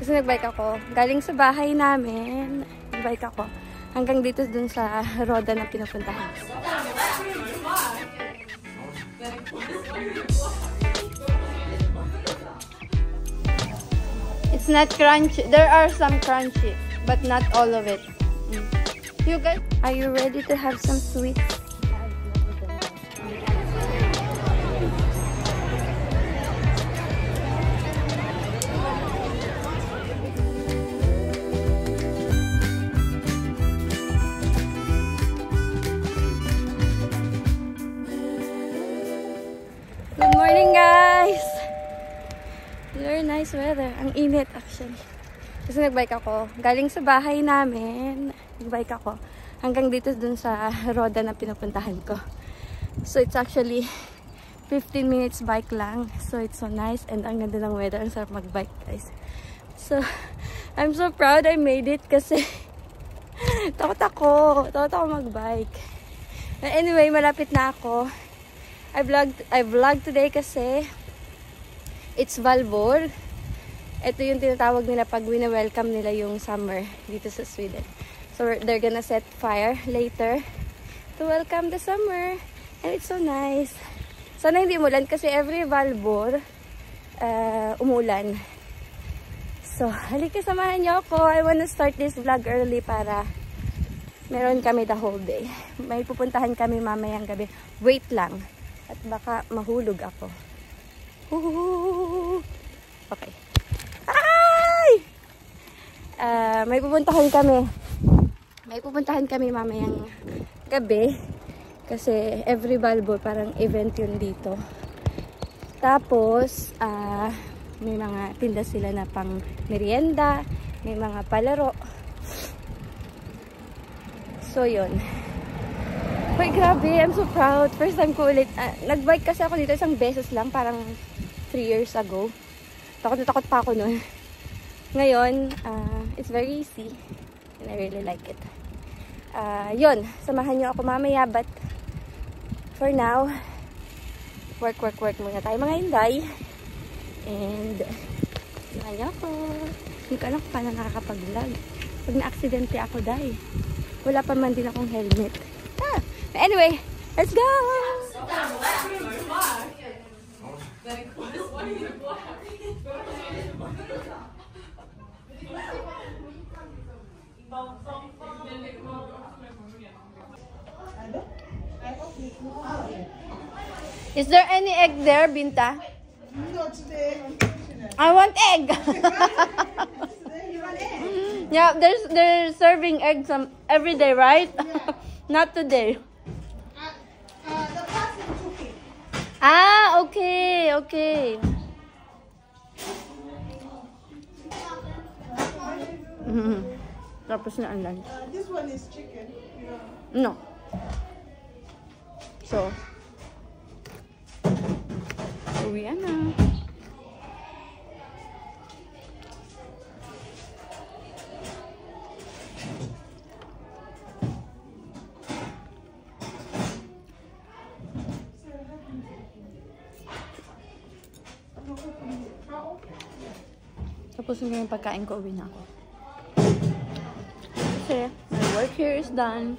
Kasi nagbike ako. Galing sa bahay namin. Nagbike ako. Hanggang dito dun sa roda na pinupuntahan. It's not crunchy. There are some crunchy, but not all of it. You guys, are you ready to have some sweets? Good morning, guys! Very nice weather. Ang init, actually. Kasi nagbike ako. Galing sa bahay namin. Nagbike ako. Hanggang dito dun sa roda na pinupuntahan ko. So, it's actually 15 minutes bike lang. So, it's so nice. And ang ganda ng weather. Ang sarap magbike, guys. So, I'm so proud I made it kasi takot ako magbike. Anyway, malapit na ako. I vlogged today kasi it's Valborg. Ito yung tinatawag nila pag wina-welcome nila yung summer dito sa Sweden. So they're gonna set fire later to welcome the summer. And it's so nice. Sana hindi umulan kasi every Valborg umulan. So halika, samahan niyo ako. I wanna start this vlog early para meron kami the whole day. May pupuntahan kami mamayang gabi. Wait lang. At baka mahulog ako. Okay. Ay! May pupuntahan kami. May pupuntahan kami mamayang gabi. Kasi every Valborg parang event yun dito. Tapos, may mga tinda sila na pang merienda. May mga palaro. So, yun. Uy, grabe. I'm so proud. First time ko ulit. Nagbike kasi ako dito isang beses lang. Parang 3 years ago. Takot na takot pa ako nun. Ngayon, it's very easy. And I really like it. Yun. Samahan nyo ako mamaya. But, for now, work muna tayo mga Inday. And, samahan nyo ako. Hindi ko alam kung paano nakakapag-vlog. Pag na-aksidente ako, day. Wala pa man din akong helmet. Anyway, let's go! Is there any egg there, Binta? Not today. I want egg! Yeah, they're serving eggs every day, right? Yeah. Not today. The person took it. Ah, okay. Tapos na ang lunch. This one is chicken. No. So, uwi na. Tapos yung pagkain ko, uwi na ako. Kasi, my work here is done.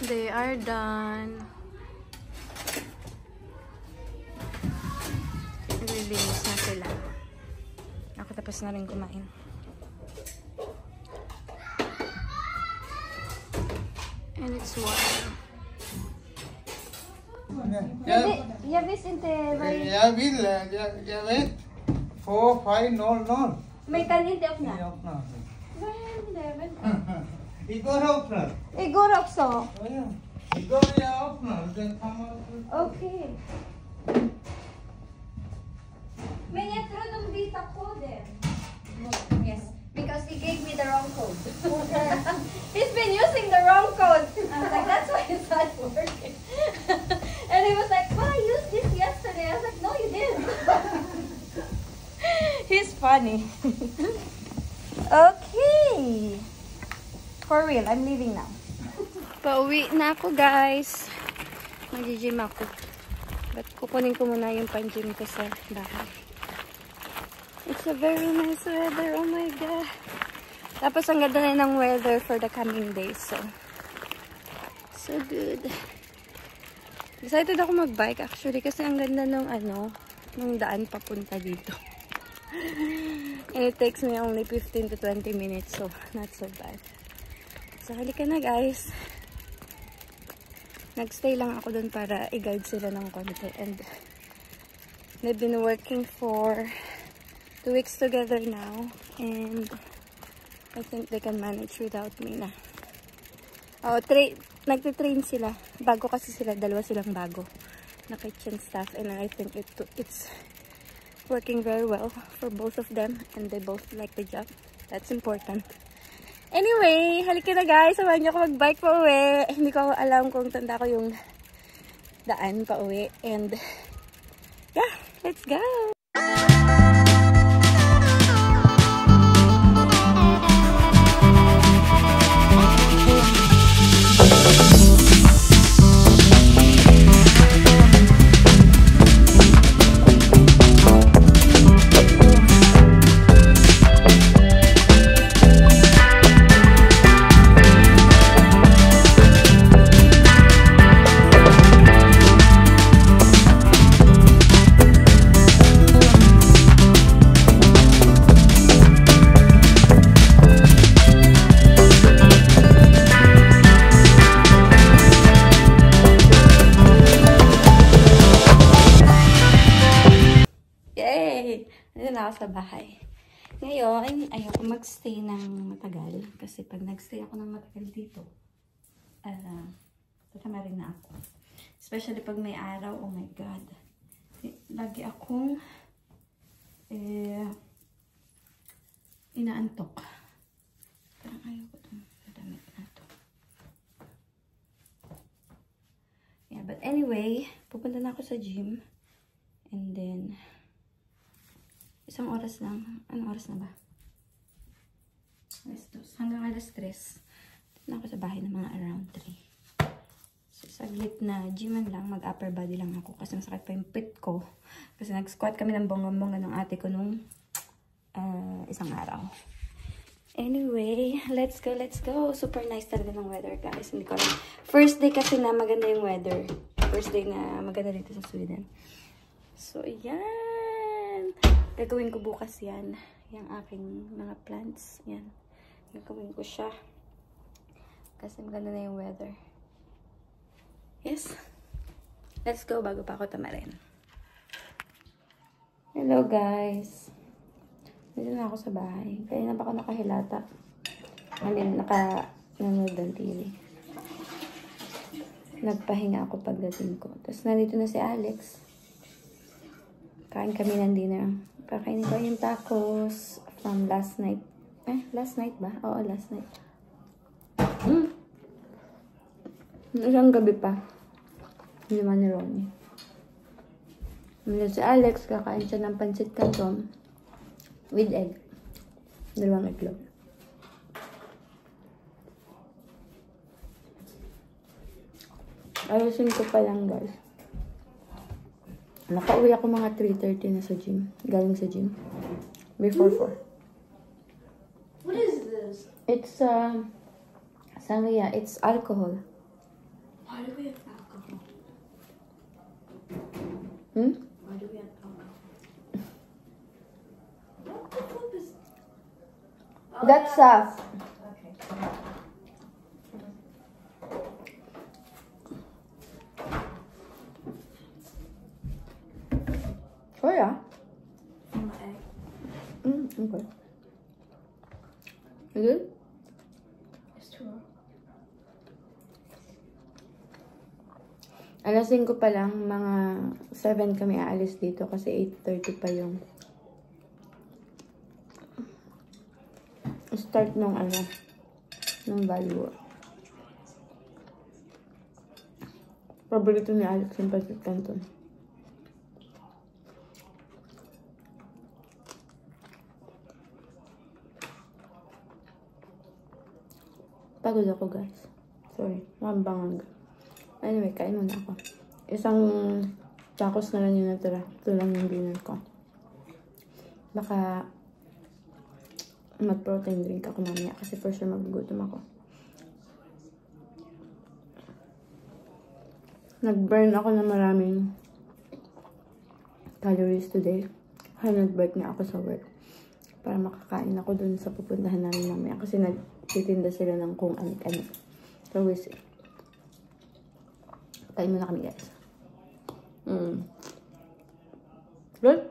They are done. Naglilinis na sila. Ako tapos na rin kumain. And it's water. Jag visste inte vad... Jag vill, jag vet. 4, 5, 0, 0. Men kan inte öppna? Jag öppnar. Vad händer? Vänta. Igår öppnar. Igår också? Ja. Igår jag öppnar. Den kommer... Okej. Men jag tror de byter koden. Yes. Because he gave me the wrong code. He's been using the wrong code. I was like, that's why it's not working. And he was like, well, I used this yesterday. I was like, no, you didn't. He's funny. Okay. For real, I'm leaving now. Pauwi na ako, guys. Mag-gym ako. But kukunin ko muna yung pang-gym ko sa bahay. It's a very nice weather. Oh my God. Tapos ang ganda na ng weather for the coming days. So good. Excited ako mag-bike actually kasi ang ganda ng ng daan papunta dito. And it takes me only 15 to 20 minutes, so not so bad. So halika na guys. Nagstay lang ako dun para i-guide sila ng konti. And they've been working for 2 weeks together now. And I think they can manage without me na. Oh, nagtitrain sila. Bago kasi sila, dalawa silang bago na kitchen staff. And I think it's working very well for both of them. And they both like the job. That's important. Anyway, halika na guys. Samahan niyo ako mag-bike pa uwi. Hindi ko alam kung tanda ko yung daan pa uwi. And yeah, let's go! Sa bahay. Ngayon, ayoko magstay ng matagal kasi pag nagstay ako ng matagal dito, tatama rin na ako. Especially pag may araw, oh my God. Lagi akong inaantok. Parang ayoko itong damit na ito. Yeah, but anyway, pupunta na ako sa gym. And then, isang oras lang. Anong oras na ba? Hanggang alas 3. Dito na ako sa bahay ng mga around 3. So, saglit na gyman lang. Mag-upper body lang ako. Kasi masakit pa yung pit ko. Kasi nag-squat kami ng bonggang-bongga ng ate ko nung isang araw. Anyway, let's go, let's go. Super nice talaga ng weather, guys. Hindi ko alam. First day kasi na maganda yung weather. First day na maganda dito sa Sweden. So, yan. Gagawin ko bukas yan. Yung aking mga plants. Yan. Gagawin ko siya. Kasi maganda na yung weather. Yes. Let's go bago pa ako tamarin. Hello guys. Dito na ako sa bahay. Kaya na pa ako nakahilata. Nanonood ng TV. Nagpahinga ako pagdating ko. Tapos nandito na si Alex. Kain kami ng dinner. Kakainin ko yung tacos from last night. Last night ba? Oo, last night. Isang gabi pa. Hindi man ni Ronnie. Si Alex, kakain siya ng pancit canton with egg. 2 itlog. Ayusin ko pa lang, guys. Nakauwi ako mga 3:30 na sa gym. Galing sa gym. Before 4. What is this? It's, sangria. It's alcohol. Why do we have alcohol? Why do we have alcohol? What the flip is... Oh, That's soft. Okay. Oh, yeah. Okay. Okay. You good? It's too raw. Alas 5 pa lang, mga 7 kami aalis dito kasi 8:30 pa yung start nung nung value. Paborito ni Alex yung pancit canton. Pagod ako, guys. Sorry. Mabangang. Anyway, kain muna ako. Isang Tacos na lang yung natira. Ito lang yung dinner ko. Baka mag-protein drink ako mamaya kasi for sure magugutom ako. Nag-burn ako ng maraming calories today. Kaya nag-break na ako sa work. Para makakain ako dun sa pupuntahan namin mamaya. Kasi nagtitinda sila ng kung ano-ano. So we'll see. Kain muna kami guys. Good?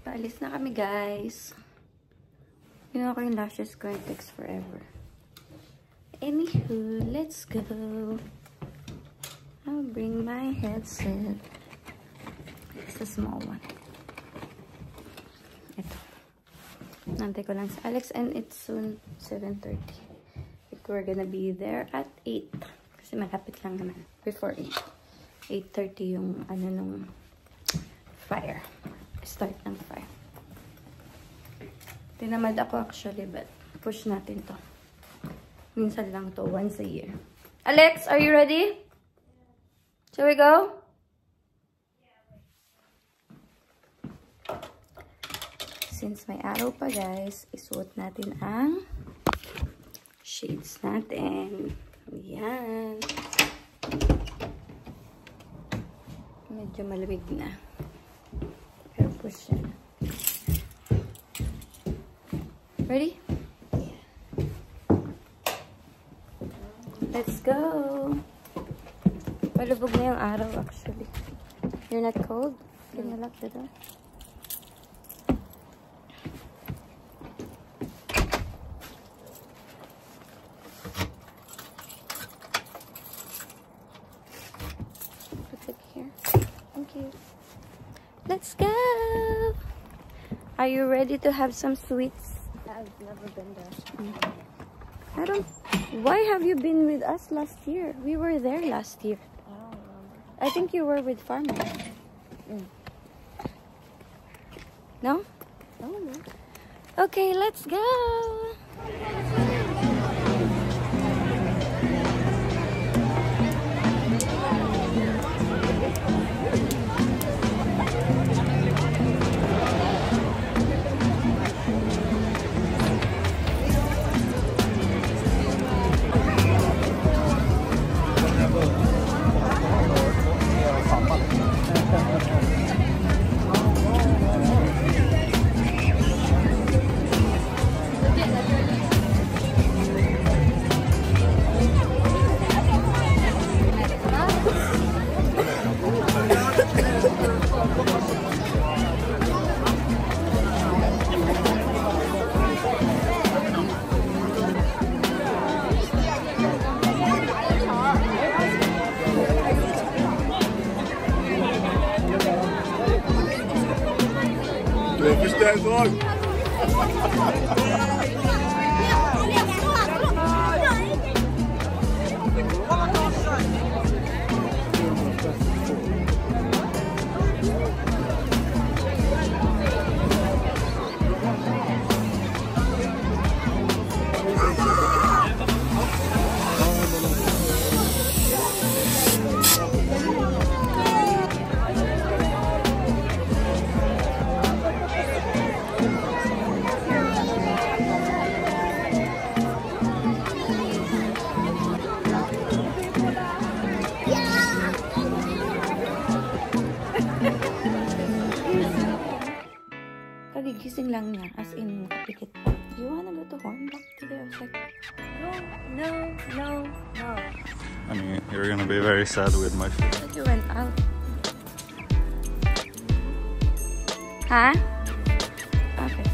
Paalis na kami guys. Ginawa ko yung lashes ko. It takes forever. Anywho, let's go. I'll bring my headset. It's a small one. Ito. Nantay ko lang sa Alex and it's soon 7:30. We're gonna be there at 8. Kasi malapit lang naman. Before 8. 8:30 yung ano nung fire. Start ng fire. Tinamad ako actually but push natin to. Minsan lang to. Once a year. Alex, are you ready? Shall we go? Since may araw pa guys, isuot natin ang shades natin. Ayan. Medyo malamig na. Pero push siya. Ready? Yeah. Let's go! Palubog na yung araw actually. You're not cold? Can you lock the door? Let's go! Are you ready to have some sweets? I've never been there. I don't... Why have you been with us last year? We were there last year. I don't remember. I think you were with Farmer. No? I don't know. Okay, let's go! Kagigising lang niya, as in, makapikit pa. Do you wanna go to Hornbach today? I was like, no. I mean, you're gonna be very sad with my food. I thought you went out. Huh? Okay.